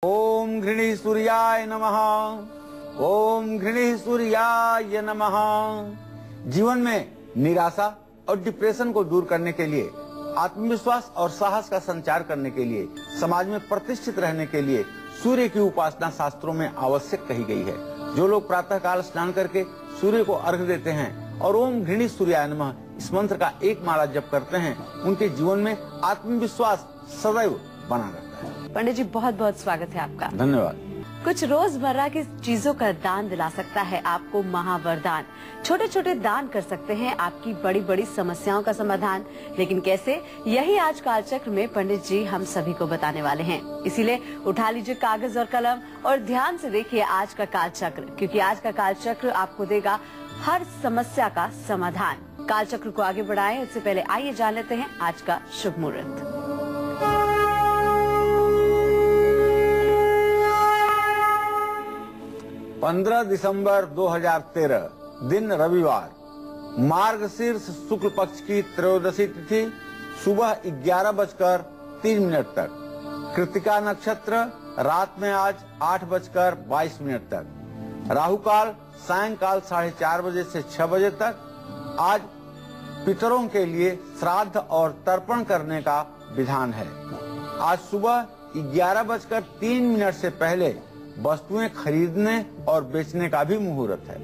ओम घृणी सूर्याय नमः। ओम घृणी सूर्याय नमः। जीवन में निराशा और डिप्रेशन को दूर करने के लिए, आत्मविश्वास और साहस का संचार करने के लिए, समाज में प्रतिष्ठित रहने के लिए सूर्य की उपासना शास्त्रों में आवश्यक कही गई है। जो लोग प्रातः काल स्नान करके सूर्य को अर्घ्य देते हैं और ओम घृणी सूर्याय नमः इस मंत्र का एक माला जप करते हैं, उनके जीवन में आत्मविश्वास सदैव बना रहता है। पंडित जी, बहुत बहुत स्वागत है आपका। धन्यवाद। कुछ रोजमर्रा की चीजों का दान दिला सकता है आपको महावरदान। छोटे छोटे दान कर सकते हैं आपकी बड़ी बड़ी समस्याओं का समाधान। लेकिन कैसे, यही आज कालचक्र में पंडित जी हम सभी को बताने वाले हैं। इसीलिए उठा लीजिए कागज और कलम और ध्यान से देखिए आज का कालचक्र, क्योंकि आज का कालचक्र आपको देगा हर समस्या का समाधान। कालचक्र को आगे बढ़ाएं उससे पहले आइए जान लेते हैं आज का शुभ मुहूर्त। 15 दिसंबर 2013 दिन रविवार, मार्गशीर्ष शुक्ल पक्ष की त्रयोदशी तिथि सुबह 11:03 तक, कृतिका नक्षत्र रात में आज 8:22 तक, राहु काल सायंकाल 4:30 बजे से 6 बजे तक। आज पितरों के लिए श्राद्ध और तर्पण करने का विधान है। आज सुबह 11:03 से पहले वस्तुएं खरीदने और बेचने का भी मुहूर्त है।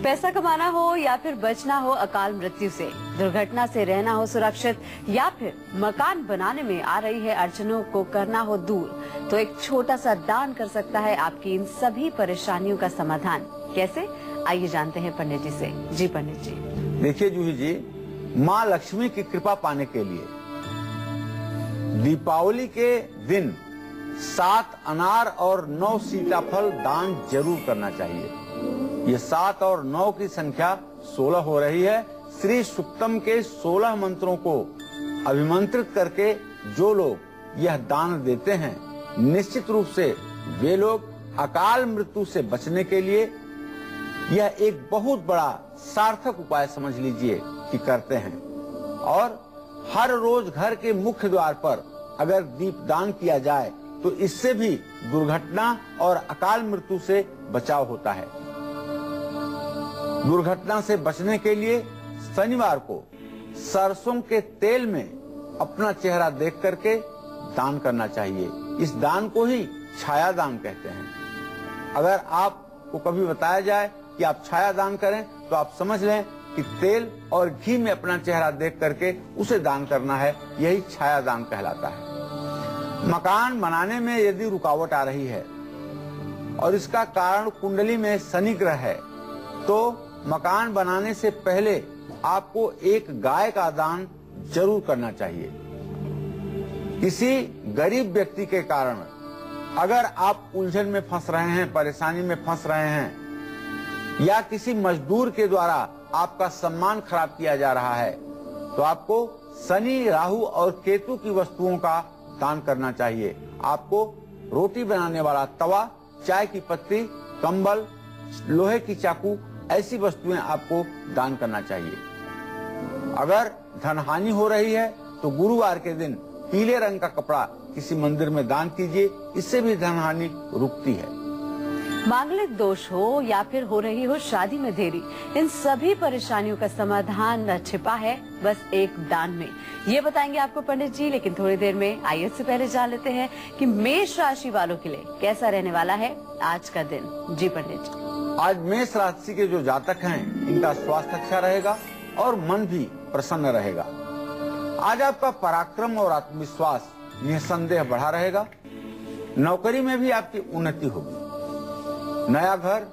पैसा कमाना हो या फिर बचना हो अकाल मृत्यु से, दुर्घटना से रहना हो सुरक्षित, या फिर मकान बनाने में आ रही है अड़चनों को करना हो दूर, तो एक छोटा सा दान कर सकता है आपकी इन सभी परेशानियों का समाधान। कैसे, आइए जानते हैं पंडित जी से। जी पंडित जी। देखिए जूही जी, माँ लक्ष्मी की कृपा पाने के लिए दीपावली के दिन 7 अनार और 9 सीताफल दान जरूर करना चाहिए। ये 7 और 9 की संख्या 16 हो रही है। श्री सुक्तम के 16 मंत्रों को अभिमंत्रित करके जो लोग यह दान देते हैं, निश्चित रूप से वे लोग अकाल मृत्यु से बचने के लिए यह एक बहुत बड़ा सार्थक उपाय समझ लीजिए कि करते हैं। और हर रोज घर के मुख्य द्वार पर अगर दीप दान किया जाए तो इससे भी दुर्घटना और अकाल मृत्यु से बचाव होता है। दुर्घटना से बचने के लिए शनिवार को सरसों के तेल में अपना चेहरा देख करके दान करना चाहिए। इस दान को ही छाया दान कहते हैं। अगर आपको कभी बताया जाए कि आप छाया दान करें तो आप समझ लें कि तेल और घी में अपना चेहरा देख करके उसे दान करना है। यही छाया दान कहलाता है। मकान बनाने में यदि रुकावट आ रही है और इसका कारण कुंडली में शनि ग्रह है, तो मकान बनाने से पहले आपको एक गाय का दान जरूर करना चाहिए। किसी गरीब व्यक्ति के कारण अगर आप उलझन में फंस रहे हैं, परेशानी में फंस रहे हैं, या किसी मजदूर के द्वारा आपका सम्मान खराब किया जा रहा है, तो आपको शनि, राहु और केतु की वस्तुओं का दान करना चाहिए। आपको रोटी बनाने वाला तवा, चाय की पत्ती, कंबल, लोहे की चाकू, ऐसी वस्तुएं आपको दान करना चाहिए। अगर धन हानि हो रही है तो गुरुवार के दिन पीले रंग का कपड़ा किसी मंदिर में दान कीजिए। इससे भी धन हानि रुकती है। मांगलिक दोष हो या फिर हो रही हो शादी में देरी, इन सभी परेशानियों का समाधान छिपा है बस एक दान में। ये बताएंगे आपको पंडित जी, लेकिन थोड़ी देर में। आइए इससे पहले जान लेते हैं कि मेष राशि वालों के लिए कैसा रहने वाला है आज का दिन। जी पंडित जी। आज मेष राशि के जो जातक हैं, इनका स्वास्थ्य अच्छा रहेगा और मन भी प्रसन्न रहेगा। आज आपका पराक्रम और आत्मविश्वास निसंदेह बढ़ा रहेगा। नौकरी में भी आपकी उन्नति होगी। नया घर,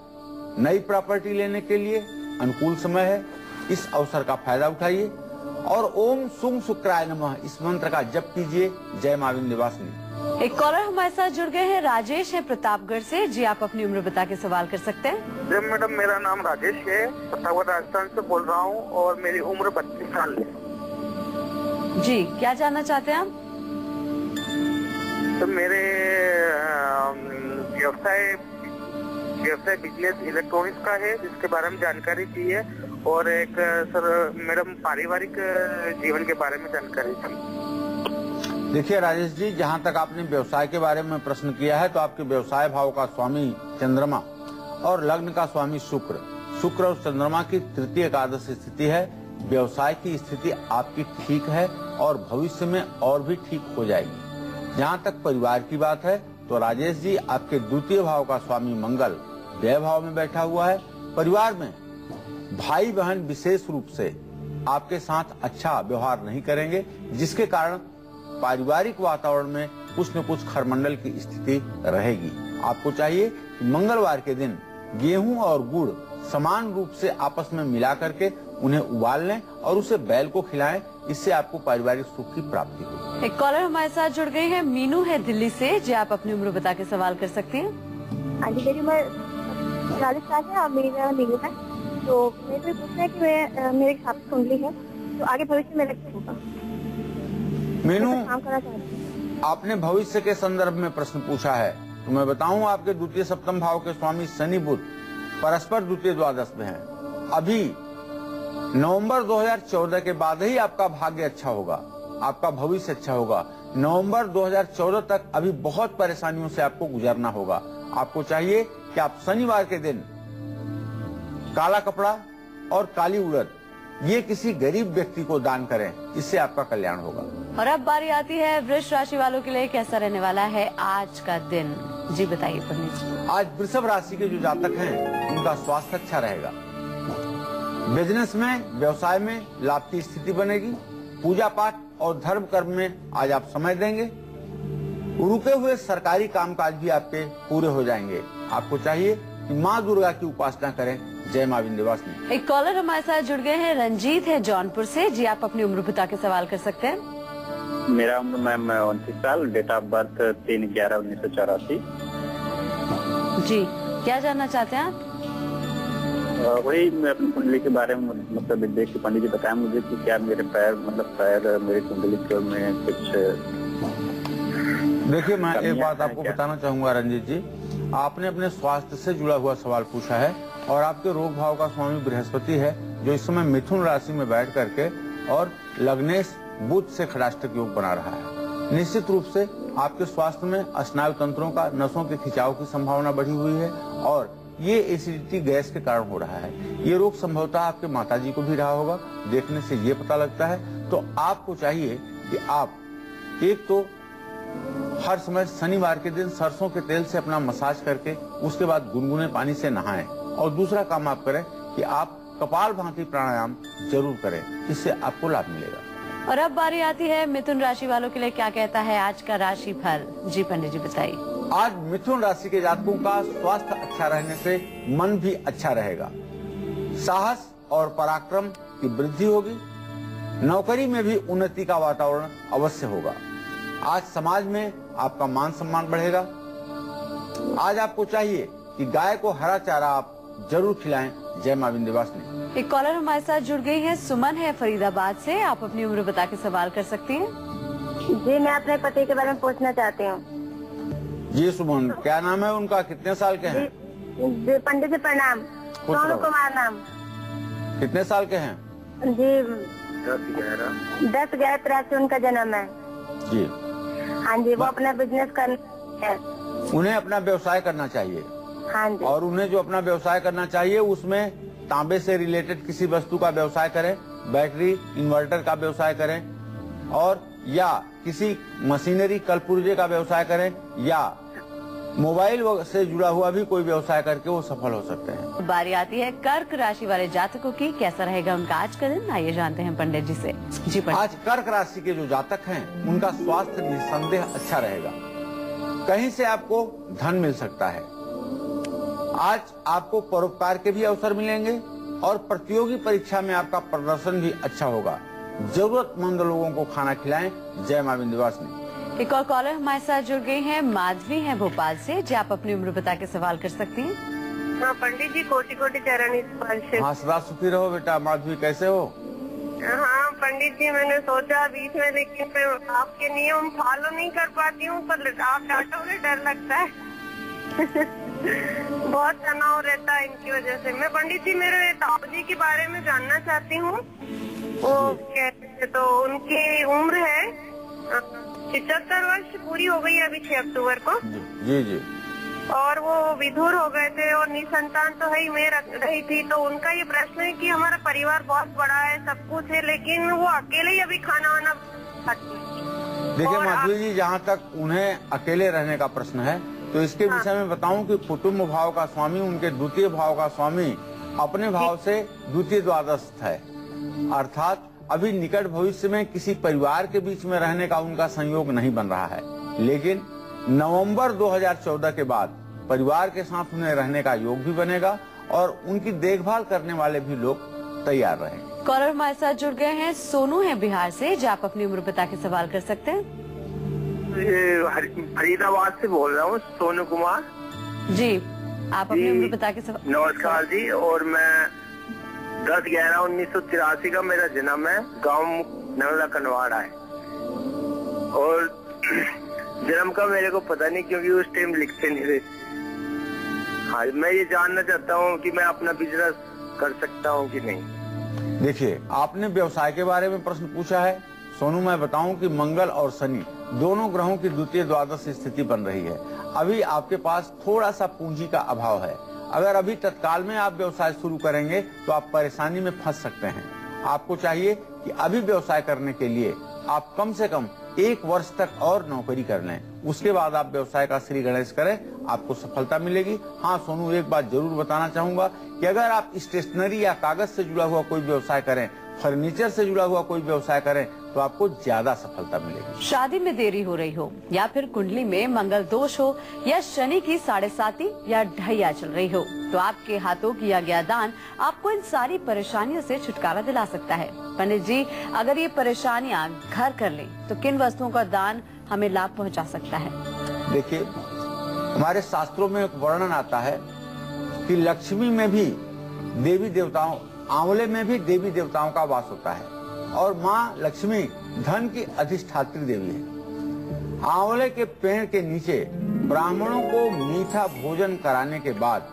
नई प्रॉपर्टी लेने के लिए अनुकूल समय है। इस अवसर का फायदा उठाइए और ओम सुंग शुक्राय नमः इस मंत्र का जप कीजिए। जय मां विंध्यवासिनी। एक कॉलर हमारे साथ जुड़ गए हैं, राजेश है प्रतापगढ़ से। जी, आप अपनी उम्र बता के सवाल कर सकते हैं। जी मैडम, मेरा नाम राजेश है, प्रतापगढ़ राजस्थान से बोल रहा हूँ और मेरी उम्र 32 साल है। जी, क्या जानना चाहते हैं आप? तो मेरे व्यवसाय बिजनेस इलेक्ट्रॉनिक्स का है, जिसके बारे में जानकारी चाहिए, और एक सर मैडम पारिवारिक जीवन के बारे में जानकारी थी। देखिए राजेश जी, जहाँ तक आपने व्यवसाय के बारे में प्रश्न किया है तो आपके व्यवसाय भाव का स्वामी चंद्रमा और लग्न का स्वामी शुक्र और चंद्रमा की तृतीय एकादश स्थिति है। व्यवसाय की स्थिति आपकी ठीक है और भविष्य में और भी ठीक हो जाएगी। जहाँ तक परिवार की बात है तो राजेश जी, आपके द्वितीय भाव का स्वामी मंगल व्यय भाव में बैठा हुआ है। परिवार में भाई बहन विशेष रूप से आपके साथ अच्छा व्यवहार नहीं करेंगे, जिसके कारण पारिवारिक वातावरण में कुछ न कुछ खरमंडल की स्थिति रहेगी। आपको चाहिए कि मंगलवार के दिन गेहूं और गुड़ समान रूप से आपस में मिला करके उन्हें उबाल लें और उसे बैल को खिलाएं। इससे आपको पारिवारिक सुख की प्राप्ति होगी। एक कॉलर हमारे साथ जुड़ गए हैं, मीनू है दिल्ली से। जी आप अपनी उम्र बता के सवाल कर सकती हैं। हाँ जी, मेरी उम्र 40 साल है और मेरा मीनू है। तो मेरे को पूछना है कि मेरे हिसाब से कुंडली है, तो आगे भविष्य में क्या होगा? मीनू, काम करना चाहती हूँ। आपने भविष्य के संदर्भ में प्रश्न पूछा है तो मैं बताऊं, आपके द्वितीय सप्तम भाव के स्वामी शनि बुध परस्पर द्वितीय द्वादश में है। अभी नवंबर 2014 के बाद ही आपका भाग्य अच्छा होगा, आपका भविष्य अच्छा होगा। नवंबर 2014 तक अभी बहुत परेशानियों से आपको गुजरना होगा। आपको चाहिए कि आप शनिवार के दिन काला कपड़ा और काली उड़द ये किसी गरीब व्यक्ति को दान करें, इससे आपका कल्याण होगा। और अब बारी आती है वृष राशि वालों के लिए कैसा रहने वाला है आज का दिन। जी बताइए पंडित जी। आज वृषभ राशि के जो जातक हैं उनका स्वास्थ्य अच्छा रहेगा। बिजनेस में, व्यवसाय में लाभ की स्थिति बनेगी। पूजा पाठ और धर्म कर्म में आज आप समय देंगे। रुके हुए सरकारी कामकाज भी आपके पूरे हो जाएंगे। आपको चाहिए कि माँ दुर्गा की उपासना करें। जय माँ विंध्यवासिनी। एक कॉलर हमारे साथ जुड़ गए हैं, रंजीत है जौनपुर से। जी आप अपनी उम्र बता के सवाल कर सकते हैं। मेरा उम्र मैम 29 साल, डेट ऑफ बर्थ 3/11/1984। जी क्या जानना चाहते हैं आप? वही मैं अपनी कुंडली के बारे में मतलब देख के पंडित जी बताया मुझे कि क्या मेरे पैर मेरी कुंडली में कुछ। देखिए, मैं एक बात आपको बताना चाहूंगा रंजीत जी, आपने अपने स्वास्थ्य से जुड़ा हुआ सवाल पूछा है और आपके रोग भाव का स्वामी बृहस्पति है, जो इस समय मिथुन राशि में बैठ करके और लग्नेश बुध से खड़ाष्टक योग बना रहा है। निश्चित रूप से आपके स्वास्थ्य में स्नायु तंत्रों का, नसों के खिंचाव की संभावना बढ़ी हुई है और ये एसिडिटी गैस के कारण हो रहा है। ये रोग संभवतः आपके माताजी को भी रहा होगा, देखने से ये पता लगता है। तो आपको चाहिए कि आप एक तो हर समय शनिवार के दिन सरसों के तेल से अपना मसाज करके उसके बाद गुनगुने पानी से नहाएं और दूसरा काम आप करें कि आप कपालभाति प्राणायाम जरूर करें, इससे आपको लाभ मिलेगा। और अब बारी आती है मिथुन राशि वालों के लिए क्या कहता है आज का राशि फल। जी पंडित जी बताइए। आज मिथुन राशि के जातकों का स्वास्थ्य अच्छा रहने से मन भी अच्छा रहेगा। साहस और पराक्रम की वृद्धि होगी। नौकरी में भी उन्नति का वातावरण अवश्य होगा। आज समाज में आपका मान सम्मान बढ़ेगा। आज आपको चाहिए कि गाय को हरा चारा आप जरूर खिलाएं। जय मां विंध्यवासिनी। एक कॉलर हमारे साथ जुड़ गई है, सुमन है फरीदाबाद से। आप अपनी उम्र बता के सवाल कर सकती हैं। जी मैं अपने पति के बारे में पूछना चाहती हूँ। जी सुमन, क्या नाम है उनका, कितने साल के हैं? जी पंडित जी प्रणाम। सोनू कुमार नाम। कितने साल के हैं? जी 10/11/83 उनका जन्म है। जी हाँ जी, वो अपना बिजनेस करना है। उन्हें अपना व्यवसाय करना चाहिए। हाँ जी। और उन्हें जो अपना व्यवसाय करना चाहिए उसमें तांबे से रिलेटेड किसी वस्तु का व्यवसाय करें, बैटरी इन्वर्टर का व्यवसाय करें और या किसी मशीनरी कलपुर्जे का व्यवसाय करें या मोबाइल से जुड़ा हुआ भी कोई व्यवसाय करके वो सफल हो सकते हैं। बारी आती है कर्क राशि वाले जातकों की, कैसा रहेगा उनका आज का दिन। आइए जानते हैं पंडित जी से। जी पंडित। आज कर्क राशि के जो जातक हैं उनका स्वास्थ्य निस्संदेह अच्छा रहेगा। कहीं से आपको धन मिल सकता है। आज आपको परोपकार के भी अवसर मिलेंगे और प्रतियोगी परीक्षा में आपका प्रदर्शन भी अच्छा होगा। जरूरतमंद लोगों को खाना खिलाएं। जय मां विंध्यवासिनी। एक और कॉलर हमारे साथ जुड़ गई हैं, माधवी हैं भोपाल से। जी आप अपनी उम्र बता के सवाल कर सकती हैं। हाँ पंडित जी, कोटि कोटि चरण स्पर्श। हाँ सदा सुखी रहो बेटा। माधवी कैसे हो? हाँ पंडित जी, मैंने सोचा बीच में, लेकिन मैं आपके नियम फॉलो नहीं कर पाती हूँ, पर आप डांटोगे डर लगता है। बहुत तनाव रहता है इनकी वजह से। मैं पंडित जी मेरे ताऊजी के बारे में जानना चाहती हूँ। वो कहते हैं, तो उनकी उम्र है 75 वर्ष पूरी हो गई है अभी 6 अक्टूबर को। जी जी। और वो विधुर हो गए थे और निसंतान तो है ही, मैं रही थी। तो उनका ये प्रश्न है कि हमारा परिवार बहुत बड़ा है, सब कुछ है, लेकिन वो अकेले ही अभी खाना वाना खाती है। देखिए माधवी जी, जहाँ तक उन्हें अकेले रहने का प्रश्न है तो इसके विषय में बताऊं कि कुटुंब भाव का स्वामी उनके द्वितीय भाव का स्वामी अपने भाव से द्वितीय द्वादश है, अर्थात अभी निकट भविष्य में किसी परिवार के बीच में रहने का उनका संयोग नहीं बन रहा है। लेकिन नवंबर 2014 के बाद परिवार के साथ उन्हें रहने का योग भी बनेगा और उनकी देखभाल करने वाले भी लोग तैयार रहेंगे। कॉलर हमारे साथ जुड़ गए हैं, सोनू है बिहार से, जो आप अपनी उम्र बता के सवाल कर सकते हैं। फरीदाबाद से बोल रहा हूँ, सोनू कुमार जी। आप अपनी उम्र बता के सवाल। नमस्कार जी। और मैं 10/11/1983 का मेरा जन्म है, गांव नंगला कनवाड़ा है। और जन्म का मेरे को पता नहीं क्योंकि उस टाइम लिखते नहीं थे। हाँ, मैं ये जानना चाहता हूँ कि मैं अपना बिजनेस कर सकता हूँ कि नहीं। देखिए, आपने व्यवसाय के बारे में प्रश्न पूछा है। सोनू, मैं बताऊं कि मंगल और शनि दोनों ग्रहों की द्वितीय द्वादश स्थिति बन रही है। अभी आपके पास थोड़ा सा पूंजी का अभाव है। अगर अभी तत्काल में आप व्यवसाय शुरू करेंगे तो आप परेशानी में फंस सकते हैं। आपको चाहिए कि अभी व्यवसाय करने के लिए आप कम से कम 1 वर्ष तक और नौकरी कर लें, उसके बाद आप व्यवसाय का श्री गणेश करें, आपको सफलता मिलेगी। हाँ सोनू, एक बात जरूर बताना चाहूंगा कि अगर आप स्टेशनरी या कागज से जुड़ा हुआ कोई व्यवसाय करें, फर्नीचर से जुड़ा हुआ कोई व्यवसाय करें तो आपको ज्यादा सफलता मिलेगी। शादी में देरी हो रही हो या फिर कुंडली में मंगल दोष हो या शनि की 7.5 या ढैया चल रही हो तो आपके हाथों किया गया दान आपको इन सारी परेशानियों से छुटकारा दिला सकता है। पंडित जी, अगर ये परेशानियां घर कर लें तो किन वस्तुओं का दान हमें लाभ पहुंचा सकता है? देखिए, हमारे शास्त्रों में एक वर्णन आता है कि लक्ष्मी में भी देवी देवताओं, आंवले में भी देवी देवताओं का वास होता है और माँ लक्ष्मी धन की अधिष्ठात्री देवी है। आंवले के पेड़ के नीचे ब्राह्मणों को मीठा भोजन कराने के बाद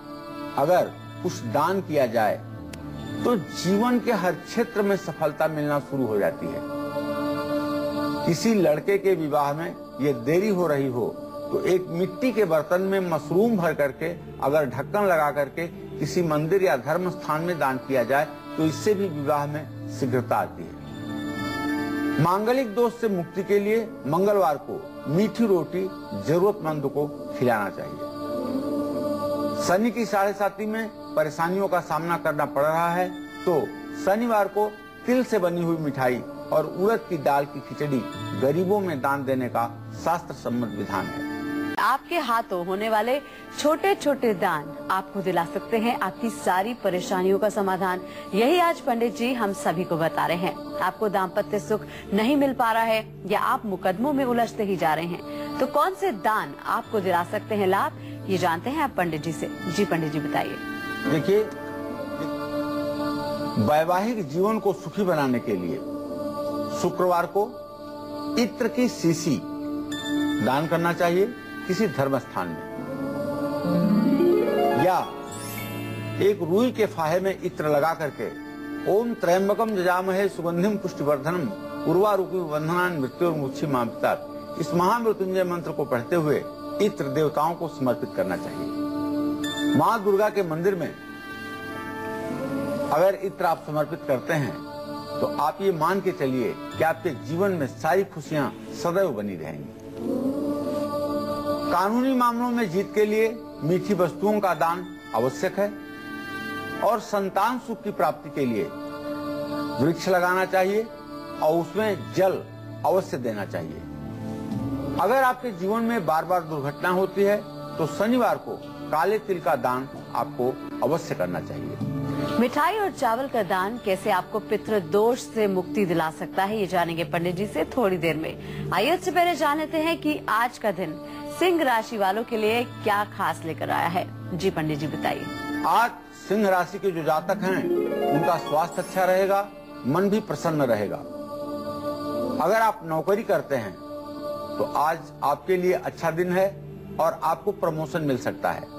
अगर कुछ दान किया जाए तो जीवन के हर क्षेत्र में सफलता मिलना शुरू हो जाती है। किसी लड़के के विवाह में ये देरी हो रही हो तो एक मिट्टी के बर्तन में मशरूम भर करके अगर ढक्कन लगा करके किसी मंदिर या धर्म स्थान में दान किया जाए तो इससे भी विवाह में शीघ्रता आती है। मांगलिक दोष से मुक्ति के लिए मंगलवार को मीठी रोटी जरूरतमंद को खिलाना चाहिए। शनि की 7.5 में परेशानियों का सामना करना पड़ रहा है तो शनिवार को तिल से बनी हुई मिठाई और उड़द की दाल की खिचड़ी गरीबों में दान देने का शास्त्र सम्मत विधान है। आपके हाथों होने वाले छोटे छोटे दान आपको दिला सकते हैं आपकी सारी परेशानियों का समाधान। यही आज पंडित जी हम सभी को बता रहे हैं। आपको दाम्पत्य सुख नहीं मिल पा रहा है या आप मुकदमों में उलझते ही जा रहे हैं तो कौन से दान आपको दिला सकते हैं लाभ, ये जानते हैं आप पंडित जी से। जी पंडित जी बताइए। देखिए, वैवाहिक जीवन को सुखी बनाने के लिए शुक्रवार को इत्र की शीशी दान करना चाहिए किसी धर्म स्थान में, या एक रुई के फाहे में इत्र लगा करके ओम त्र्यंबकम जजामहे सुगंधिम पुष्टिवर्धनम उर्वारुकि बंधनान मृत्युर्मुक्षी मामपितात, इस महामृत्युंजय मंत्र को पढ़ते हुए इत्र देवताओं को समर्पित करना चाहिए। माँ दुर्गा के मंदिर में अगर इत्र आप समर्पित करते हैं तो आप ये मान के चलिए कि आपके जीवन में सारी खुशियां सदैव बनी रहेंगी। कानूनी मामलों में जीत के लिए मीठी वस्तुओं का दान आवश्यक है और संतान सुख की प्राप्ति के लिए वृक्ष लगाना चाहिए और उसमें जल अवश्य देना चाहिए। अगर आपके जीवन में बार बार दुर्घटना होती है तो शनिवार को काले तिल का दान आपको अवश्य करना चाहिए। मिठाई और चावल का दान कैसे आपको पितृ दोष से मुक्ति दिला सकता है, ये जानेंगे पंडित जी से थोड़ी देर में। आइए उससे पहले जान लेते हैं कि आज का दिन सिंह राशि वालों के लिए क्या खास लेकर आया है। जी पंडित जी बताइए। आज सिंह राशि के जो जातक हैं उनका स्वास्थ्य अच्छा रहेगा, मन भी प्रसन्न रहेगा। अगर आप नौकरी करते हैं तो आज आपके लिए अच्छा दिन है और आपको प्रमोशन मिल सकता है।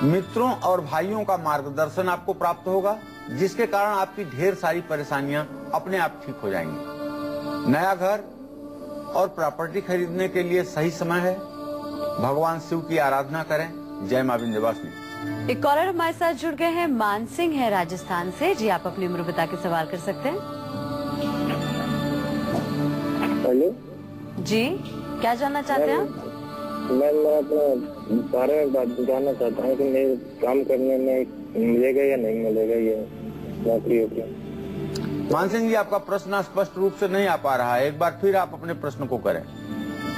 मित्रों और भाइयों का मार्गदर्शन आपको प्राप्त होगा जिसके कारण आपकी ढेर सारी परेशानियां अपने आप ठीक हो जाएंगी। नया घर और प्रॉपर्टी खरीदने के लिए सही समय है। भगवान शिव की आराधना करें। जय मां विंध्यवासिनी। एक कॉलर हमारे साथ जुड़ गए हैं, मान सिंह है राजस्थान से। जी, आप अपनी उम्र बता के सवाल कर सकते हैं। हेलो जी, क्या जानना चाहते हैं आप? मैं अपना बारे में बात जानना चाहता हूँ कि मेरे काम करने में मिलेगा या नहीं मिलेगा ये नौकरी होगी। मान सिंह जी, आपका प्रश्न स्पष्ट रूप से नहीं आ पा रहा है, एक बार फिर आप अपने प्रश्न को करें।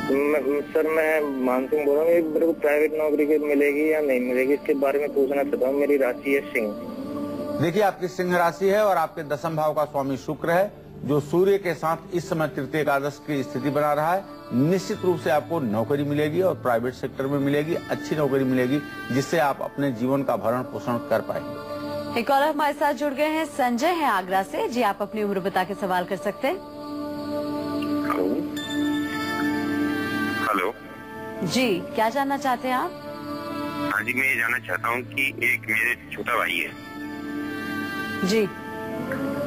सर मैं मान सिंह बोल रहा हूँ, मेरे को प्राइवेट नौकरी के मिलेगी या नहीं मिलेगी इसके बारे में पूछना चाहता हूँ। मेरी राशि है सिंह। देखिए, आपकी सिंह राशि है और आपके दशम भाव का स्वामी शुक्र है, जो सूर्य के साथ इस समय तृतीय एकादश की स्थिति बना रहा है। निश्चित रूप से आपको नौकरी मिलेगी और प्राइवेट सेक्टर में मिलेगी, अच्छी नौकरी मिलेगी, जिससे आप अपने जीवन का भरण पोषण कर पाएंगे। एक कॉलर हमारे साथ जुड़ गए हैं, संजय है आगरा से। जी, आप अपनी उम्र बता के सवाल कर सकते हैं। हेलो जी, क्या जानना चाहते हैं आप? हाँ जी, मैं ये जानना चाहता हूँ कि एक मेरे छोटा भाई है। जी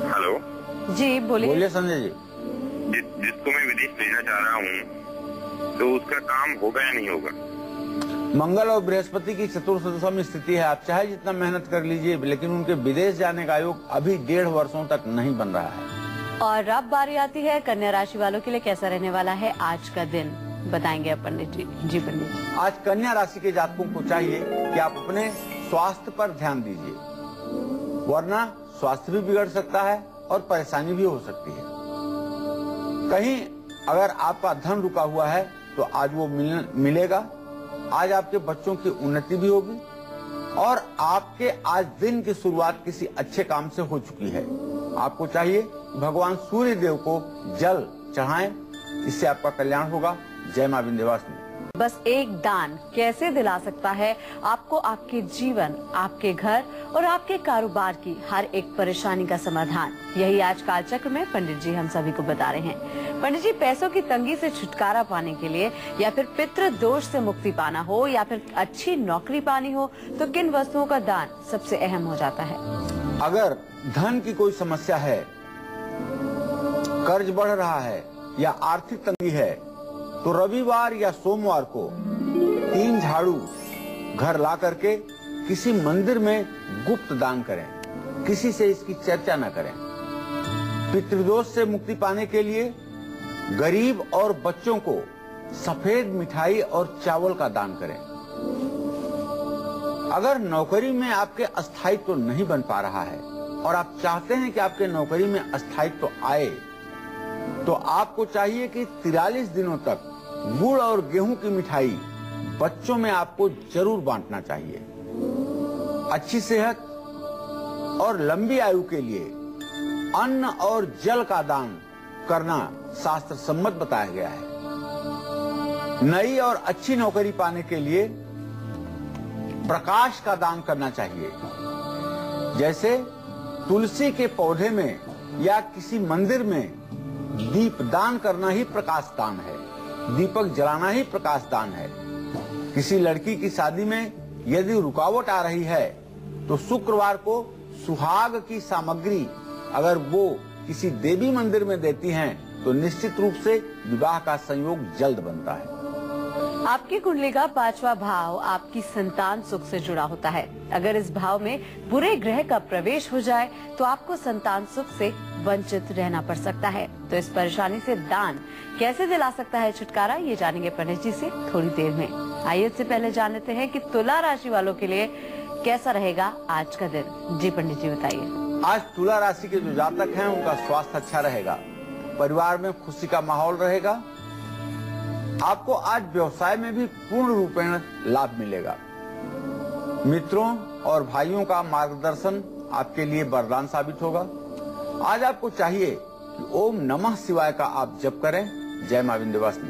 हेलो जी, बोलिए संजय जी। जिसको मैं विदेश भेजना चाह रहा हूँ, तो उसका काम होगा या नहीं होगा? मंगल और बृहस्पति की चतुर्दशम स्थिति है। आप चाहे जितना मेहनत कर लीजिए, लेकिन उनके विदेश जाने का योग अभी 1.5 वर्षों तक नहीं बन रहा है। और अब बारी आती है कन्या राशि वालों के लिए कैसा रहने वाला है आज का दिन, बताएंगे आप पंडित जी। जी पंडित जी। आज कन्या राशि के जातकों को चाहिए कि आप अपने स्वास्थ्य पर ध्यान दीजिए, वरना स्वास्थ्य भी बिगड़ सकता है और परेशानी भी हो सकती है। कहीं अगर आपका धन रुका हुआ है तो आज वो मिलेगा। आज आपके बच्चों की उन्नति भी होगी और आपके आज दिन की शुरुआत किसी अच्छे काम से हो चुकी है। आपको चाहिए भगवान सूर्य देव को जल चढ़ाएं, इससे आपका कल्याण होगा। जय मां विंध्यवासिनी। बस एक दान कैसे दिला सकता है आपको आपके जीवन, आपके घर और आपके कारोबार की हर एक परेशानी का समाधान। यही आज कालचक्र में पंडित जी हम सभी को बता रहे हैं। पंडित जी, पैसों की तंगी से छुटकारा पाने के लिए या फिर पितृ दोष से मुक्ति पाना हो या फिर अच्छी नौकरी पानी हो, तो किन वस्तुओं का दान सबसे अहम हो जाता है? अगर धन की कोई समस्या है, कर्ज बढ़ रहा है या आर्थिक तंगी है, तो रविवार या सोमवार को 3 झाड़ू घर ला करके किसी मंदिर में गुप्त दान करें, किसी से इसकी चर्चा न करें। पितृदोष से मुक्ति पाने के लिए गरीब और बच्चों को सफेद मिठाई और चावल का दान करें। अगर नौकरी में आपके स्थायित्व नहीं बन पा रहा है और आप चाहते हैं कि आपके नौकरी में स्थायित्व आए, तो आपको चाहिए कि 43 दिनों तक गुड़ और गेहूं की मिठाई बच्चों में आपको जरूर बांटना चाहिए। अच्छी सेहत और लंबी आयु के लिए अन्न और जल का दान करना शास्त्र सम्मत बताया गया है। नई और अच्छी नौकरी पाने के लिए प्रकाश का दान करना चाहिए, जैसे तुलसी के पौधे में या किसी मंदिर में दीप दान करना ही प्रकाश दान है। दीपक जलाना ही प्रकाश दान है। किसी लड़की की शादी में यदि रुकावट आ रही है तो शुक्रवार को सुहाग की सामग्री अगर वो किसी देवी मंदिर में देती हैं तो निश्चित रूप से विवाह का संयोग जल्द बनता है। आपकी कुंडली का 5वां भाव आपकी संतान सुख से जुड़ा होता है। अगर इस भाव में बुरे ग्रह का प्रवेश हो जाए तो आपको संतान सुख से वंचित रहना पड़ सकता है। तो इस परेशानी से दान कैसे दिला सकता है छुटकारा, ये जानेंगे पंडित जी से थोड़ी देर में। आइए इससे पहले जान लेते हैं कि तुला राशि वालों के लिए कैसा रहेगा आज का दिन। जी पंडित जी बताइए। आज तुला राशि के जो जातक हैं उनका स्वास्थ्य अच्छा रहेगा, परिवार में खुशी का माहौल रहेगा। आपको आज व्यवसाय में भी पूर्ण रूपेण लाभ मिलेगा। मित्रों और भाइयों का मार्गदर्शन आपके लिए वरदान साबित होगा। आज आपको चाहिए कि ओम नमः शिवाय का आप जप करें। जय मां विंध्यवासिनी।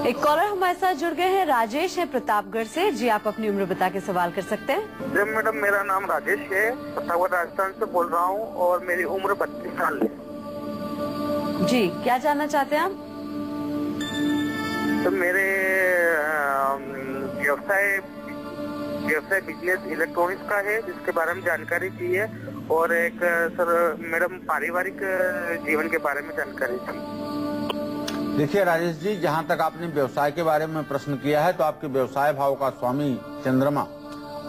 एक कॉलर हमारे साथ जुड़ गए हैं, राजेश है प्रतापगढ़ से। जी, आप अपनी उम्र बता के सवाल कर सकते हैं। जी मैडम, मेरा नाम राजेश है, प्रतापगढ़ राजस्थान से बोल रहा हूँ और मेरी उम्र 32 साल है। जी, क्या जानना चाहते हैं आप? तो मेरे व्यवसाय बिजनेस इलेक्ट्रॉनिक्स का है, जिसके बारे में जानकारी चाहिए, और एक सर मैडम पारिवारिक जीवन के बारे में जानकारी चाहिए। देखिए राजेश जी, जहाँ तक आपने व्यवसाय के बारे में प्रश्न किया है तो आपके व्यवसाय भाव का स्वामी चंद्रमा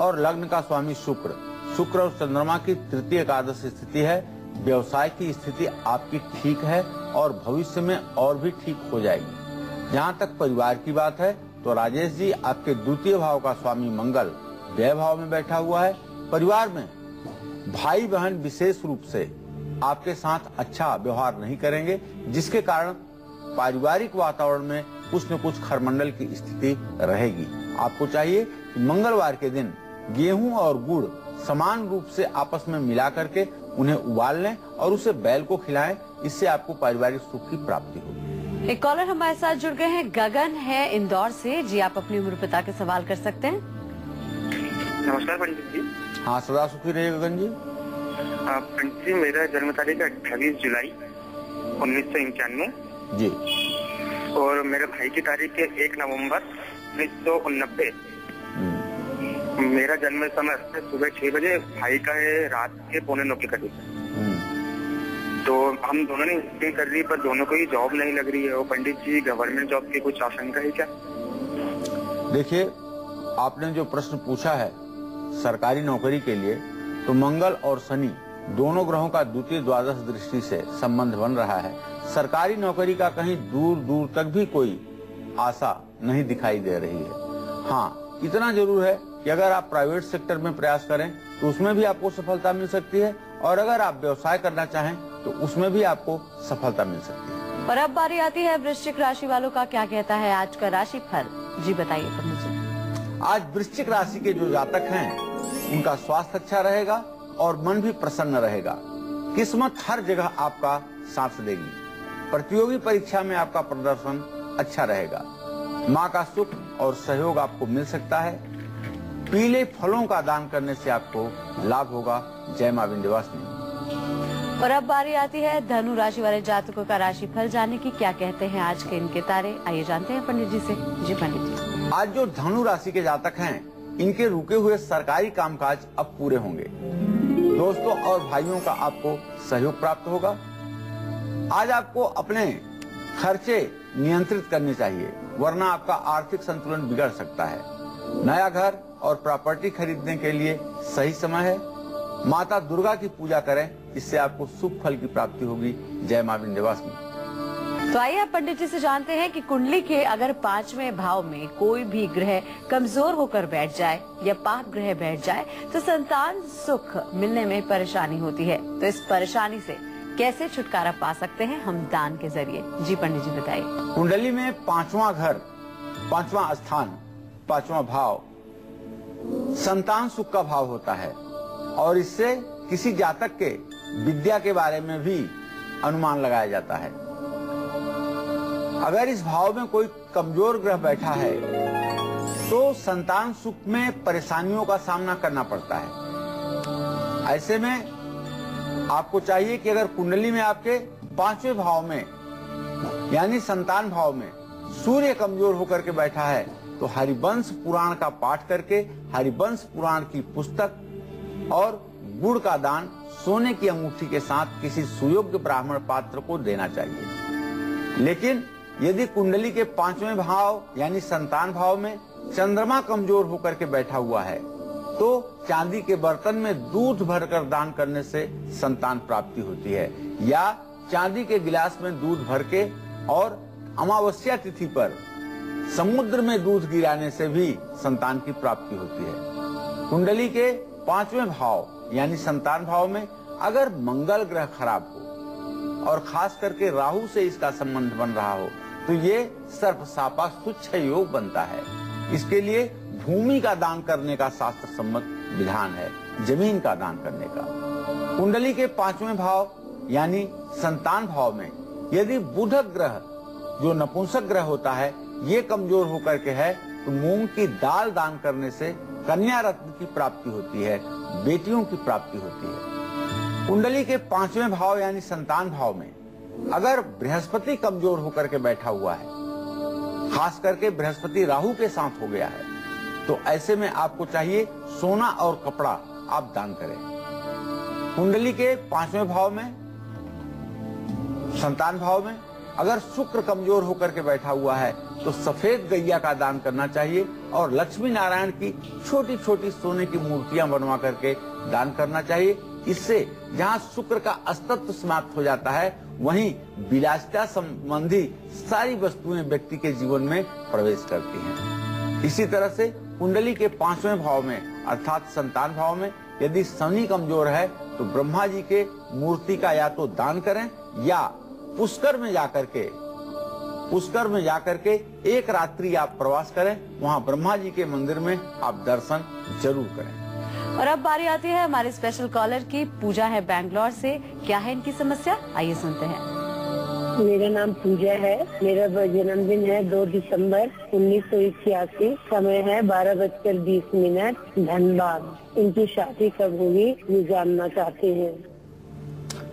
और लग्न का स्वामी शुक्र और चंद्रमा की तृतीय एकादश स्थिति है। व्यवसाय की स्थिति आपकी ठीक है और भविष्य में और भी ठीक हो जाएगी। जहाँ तक परिवार की बात है तो राजेश जी, आपके द्वितीय भाव का स्वामी मंगल व्यय भाव में बैठा हुआ है। परिवार में भाई बहन विशेष रूप से आपके साथ अच्छा व्यवहार नहीं करेंगे, जिसके कारण पारिवारिक वातावरण में कुछ न कुछ खरमंडल की स्थिति रहेगी। आपको चाहिए कि मंगलवार के दिन गेहूं और गुड़ समान रूप से आपस में मिला करके उन्हें उबाल लें और उसे बैल को खिलाएं। इससे आपको पारिवारिक सुख की प्राप्ति होगी। एक कॉलर हमारे साथ जुड़ गए हैं, गगन है इंदौर से। जी, आप अपनी उम्र बता के सवाल कर सकते हैं। नमस्कार पंडित जी। हाँ, सदा सुखी रहिए गगन जी। पंडित जी, मेरा जन्म तारीख 28 जुलाई 1991 जी, और मेरे भाई की तारीख है 1 नवंबर 1989। मेरा जन्म समय सुबह 6 बजे, भाई का है रात के 8:45 के करीब। तो हम दोनों ने इंजीनियरिंग कर ली, पर दोनों को ही जॉब नहीं लग रही है। और पंडित जी, गवर्नमेंट जॉब की कुछ आशंका है क्या? देखिए, आपने जो प्रश्न पूछा है सरकारी नौकरी के लिए, तो मंगल और शनि दोनों ग्रहों का द्वितीय द्वादश दृष्टि से संबंध बन रहा है। सरकारी नौकरी का कहीं दूर दूर तक भी कोई आशा नहीं दिखाई दे रही है। हाँ, इतना जरूर है कि अगर आप प्राइवेट सेक्टर में प्रयास करें तो उसमें भी आपको सफलता मिल सकती है, और अगर आप व्यवसाय करना चाहें तो उसमें भी आपको सफलता मिल सकती है। और अब बारी आती है वृश्चिक राशि वालों का, क्या कहता है आज का राशि फल। जी बताइए पर मुझे। आज वृश्चिक राशि के जो जातक हैं उनका स्वास्थ्य अच्छा रहेगा और मन भी प्रसन्न रहेगा। किस्मत हर जगह आपका साथ देगी। प्रतियोगी परीक्षा में आपका प्रदर्शन अच्छा रहेगा। माँ का सुख और सहयोग आपको मिल सकता है। पीले फलों का दान करने से आपको लाभ होगा। जय मां विंध्यवासिनी। और अब बारी आती है धनु राशि वाले जातकों का राशिफल जानने की, क्या कहते हैं आज के इनके तारे। आइए जानते हैं पंडित जी से। जी पंडित जी। आज जो धनु राशि के जातक हैं, इनके रुके हुए सरकारी कामकाज अब पूरे होंगे। दोस्तों और भाइयों का आपको सहयोग प्राप्त होगा। आज आपको अपने खर्चे नियंत्रित करने चाहिए, वरना आपका आर्थिक संतुलन बिगड़ सकता है। नया घर और प्रॉपर्टी खरीदने के लिए सही समय है। माता दुर्गा की पूजा करें, इससे आपको शुभ फल की प्राप्ति होगी। जय मां विंध्यवासिनी। तो आइए आप पंडित जी से जानते हैं कि कुंडली के अगर 5वें भाव में कोई भी ग्रह कमजोर होकर बैठ जाए या पाप ग्रह बैठ जाए तो संतान सुख मिलने में परेशानी होती है। तो इस परेशानी से कैसे छुटकारा पा सकते हैं हम दान के जरिए। जी पंडित जी बताइए। कुंडली में 5वां घर, 5वां स्थान, 5वां भाव संतान सुख का भाव होता है, और इससे किसी जातक के विद्या के बारे में भी अनुमान लगाया जाता है। अगर इस भाव में कोई कमजोर ग्रह बैठा है तो संतान सुख में परेशानियों का सामना करना पड़ता है। ऐसे में आपको चाहिए कि अगर कुंडली में आपके 5वें भाव में यानी संतान भाव में सूर्य कमजोर होकर के बैठा है तो हरिवंश पुराण का पाठ करके हरिवंश पुराण की पुस्तक और गुड़ का दान सोने की अंगूठी के साथ किसी सुयोग्य ब्राह्मण पात्र को देना चाहिए। लेकिन यदि कुंडली के 5वें भाव यानी संतान भाव में चंद्रमा कमजोर होकर के बैठा हुआ है तो चांदी के बर्तन में दूध भरकर दान करने से संतान प्राप्ति होती है, या चांदी के गिलास में दूध भर के और अमावस्या तिथि पर समुद्र में दूध गिराने से भी संतान की प्राप्ति होती है। कुंडली के 5वें भाव यानी संतान भाव में अगर मंगल ग्रह खराब हो और खास करके राहु से इसका संबंध बन रहा हो तो ये सर्प सापा तुच्छ योग बनता है। इसके लिए भूमि का दान करने का शास्त्र सम्मत विधान है, जमीन का दान करने का। कुंडली के 5वें भाव यानी संतान भाव में यदि बुध ग्रह जो नपुंसक ग्रह होता है ये कमजोर होकर के है तो मूंग की दाल दान करने से कन्या रत्न की प्राप्ति होती है, बेटियों की प्राप्ति होती है। कुंडली के 5वें भाव यानी संतान भाव में अगर बृहस्पति कमजोर होकर के बैठा हुआ है, खास करके बृहस्पति राहु के साथ हो गया है, तो ऐसे में आपको चाहिए सोना और कपड़ा आप दान करें। कुंडली के 5वें भाव में संतान भाव में अगर शुक्र कमजोर होकर के बैठा हुआ है तो सफेद गैया का दान करना चाहिए और लक्ष्मी नारायण की छोटी छोटी सोने की मूर्तियां बनवा करके दान करना चाहिए। इससे जहां शुक्र का अस्तित्व समाप्त हो जाता है, वहीं विलासिता संबंधी सारी वस्तुएं व्यक्ति के जीवन में प्रवेश करती हैं। इसी तरह से कुंडली के 5वें भाव में अर्थात संतान भाव में यदि शनि कमजोर है तो ब्रह्मा जी के मूर्ति का या तो दान करें या पुष्कर में जाकर के एक रात्रि आप प्रवास करें, वहां ब्रह्मा जी के मंदिर में आप दर्शन जरूर करें। और अब बारी आती है हमारे स्पेशल कॉलर की। पूजा है बैंगलोर से। क्या है इनकी समस्या, आइए सुनते हैं। मेरा नाम पूजा है। मेरा जन्मदिन है 2 दिसंबर 1981। समय है 12:20। धनबाद। इनकी शादी कब होगी ये जानना चाहते हैं।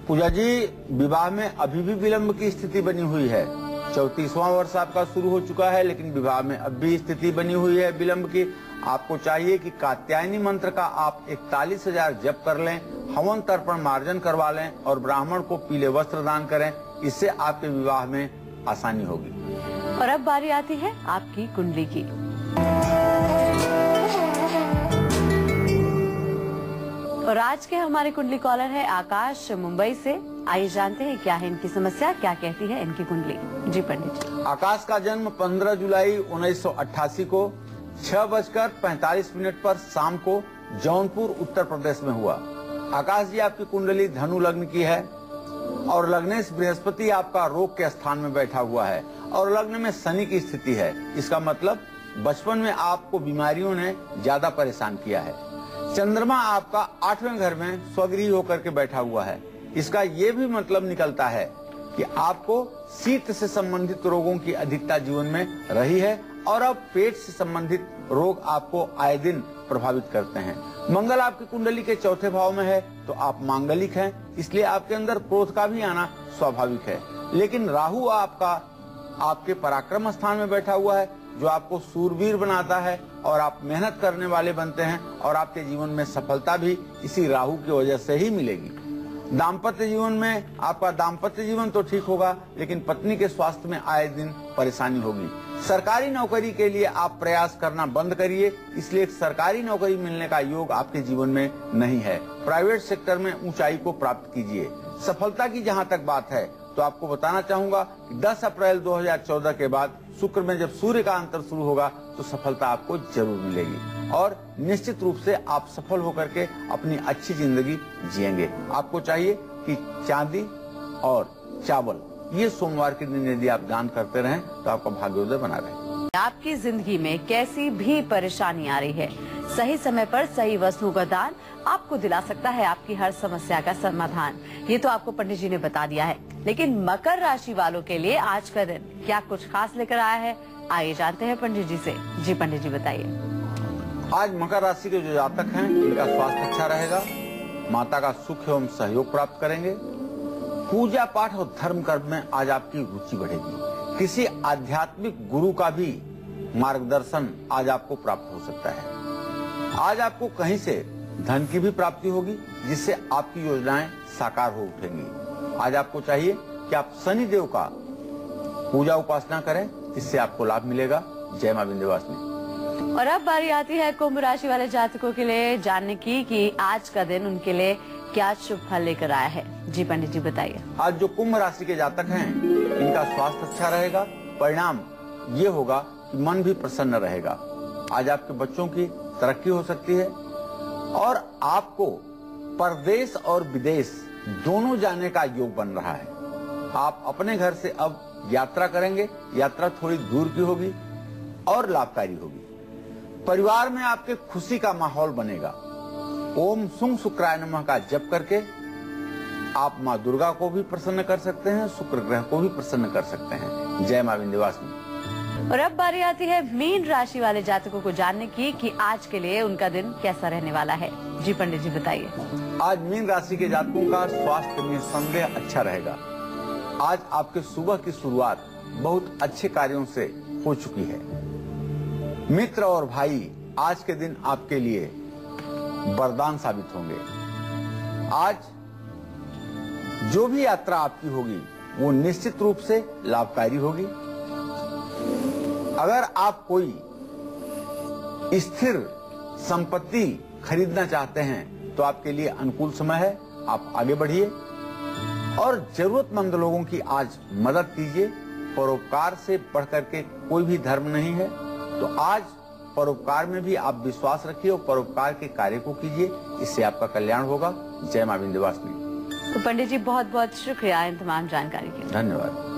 पूजा जी, विवाह में अभी भी विलंब की स्थिति बनी हुई है। 34वां वर्ष आपका शुरू हो चुका है, लेकिन विवाह में अब भी स्थिति बनी हुई है विलंब की। आपको चाहिए कि कात्यायनी मंत्र का आप 41,000 जप कर लें, हवन तर्पण मार्जन करवा लें और ब्राह्मण को पीले वस्त्र दान करें। इससे आपके विवाह में आसानी होगी। और अब बारी आती है आपकी कुंडली की। और आज के हमारे कुंडली कॉलर है आकाश मुंबई से। आइए जानते हैं क्या है इनकी समस्या, क्या कहती है इनकी कुंडली। जी पंडित जी। आकाश का जन्म 15 जुलाई 1988 को 6:45 पर शाम को जौनपुर उत्तर प्रदेश में हुआ। आकाश जी, आपकी कुंडली धनु लग्न की है और लग्नेश बृहस्पति आपका रोग के स्थान में बैठा हुआ है और लग्न में शनि की स्थिति है। इसका मतलब बचपन में आपको बीमारियों ने ज्यादा परेशान किया है। चंद्रमा आपका 8वें घर में स्वगृही होकर के बैठा हुआ है। इसका ये भी मतलब निकलता है कि आपको शीत से संबंधित रोगों की अधिकता जीवन में रही है और अब पेट से संबंधित रोग आपको आए दिन प्रभावित करते हैं। मंगल आपकी कुंडली के 4थे भाव में है तो आप मांगलिक हैं, इसलिए आपके अंदर क्रोध का भी आना स्वाभाविक है। लेकिन राहु आपके पराक्रम स्थान में बैठा हुआ है जो आपको सूरवीर बनाता है और आप मेहनत करने वाले बनते हैं और आपके जीवन में सफलता भी इसी राहु की वजह से ही मिलेगी। दाम्पत्य जीवन में आपका दाम्पत्य जीवन तो ठीक होगा, लेकिन पत्नी के स्वास्थ्य में आए दिन परेशानी होगी। सरकारी नौकरी के लिए आप प्रयास करना बंद करिए, इसलिए एक सरकारी नौकरी मिलने का योग आपके जीवन में नहीं है। प्राइवेट सेक्टर में ऊंचाई को प्राप्त कीजिए। सफलता की जहां तक बात है तो आपको बताना चाहूंगा कि 10 अप्रैल 2014 के बाद शुक्र में जब सूर्य का अंतर शुरू होगा तो सफलता आपको जरूर मिलेगी और निश्चित रूप से आप सफल होकर के अपनी अच्छी जिंदगी जिएंगे। आपको चाहिए कि चांदी और चावल ये सोमवार के दिन यदि आप दान करते रहें तो आपका भाग्योदय बना रहे। आपकी जिंदगी में कैसी भी परेशानी आ रही है, सही समय पर सही वस्तुओं का दान आपको दिला सकता है आपकी हर समस्या का समाधान। ये तो आपको पंडित जी ने बता दिया है, लेकिन मकर राशि वालों के लिए आज का दिन क्या कुछ खास लेकर आया है, आइए जानते हैं पंडित जी से। जी पंडित जी बताइए। आज मकर राशि के जो जातक हैं इनका स्वास्थ्य अच्छा रहेगा, माता का सुख एवं सहयोग प्राप्त करेंगे। पूजा पाठ और धर्म कर्म में आज आपकी रुचि बढ़ेगी। किसी आध्यात्मिक गुरु का भी मार्गदर्शन आज आपको प्राप्त हो सकता है। आज आपको कहीं से धन की भी प्राप्ति होगी जिससे आपकी योजनाएं साकार हो उठेंगी। आज आपको चाहिए कि आप शनि देव का पूजा उपासना करें, इससे आपको लाभ मिलेगा। जय मां विंध्यवासिनी। और अब बारी आती है कुंभ राशि वाले जातकों के लिए जानने की कि आज का दिन उनके लिए क्या शुभ फल लेकर आया है। जी पंडित जी बताइए। आज जो कुंभ राशि के जातक हैं इनका स्वास्थ्य अच्छा रहेगा। परिणाम ये होगा कि मन भी प्रसन्न रहेगा। आज आपके बच्चों की तरक्की हो सकती है और आपको परदेश और विदेश दोनों जाने का योग बन रहा है। आप अपने घर से अब यात्रा करेंगे। यात्रा थोड़ी दूर की होगी और लाभकारी होगी। परिवार में आपके खुशी का माहौल बनेगा। ओम सुंग शुक्राय नमः का जप करके आप माँ दुर्गा को भी प्रसन्न कर सकते हैं, शुक्र ग्रह को भी प्रसन्न कर सकते हैं। जय मां विंध्यवासिनी। और अब बारी आती है मीन राशि वाले जातकों को जानने की कि आज के लिए उनका दिन कैसा रहने वाला है। जी पंडित जी बताइए। आज मीन राशि के जातकों का स्वास्थ्य निसंदेह अच्छा रहेगा। आज आपके सुबह की शुरुआत बहुत अच्छे कार्यों से हो चुकी है। मित्र और भाई आज के दिन आपके लिए वरदान साबित होंगे। आज जो भी यात्रा आपकी होगी वो निश्चित रूप से लाभकारी होगी। अगर आप कोई स्थिर संपत्ति खरीदना चाहते हैं तो आपके लिए अनुकूल समय है, आप आगे बढ़िए और जरूरतमंद लोगों की आज मदद कीजिए। परोपकार से बढ़कर के कोई भी धर्म नहीं है, तो आज परोपकार में भी आप विश्वास रखिए और परोपकार के कार्य को कीजिए, इससे आपका कल्याण होगा। जय मां विंध्यवासिनी। तो पंडित जी बहुत बहुत शुक्रिया इन तमाम जानकारी के लिए। धन्यवाद।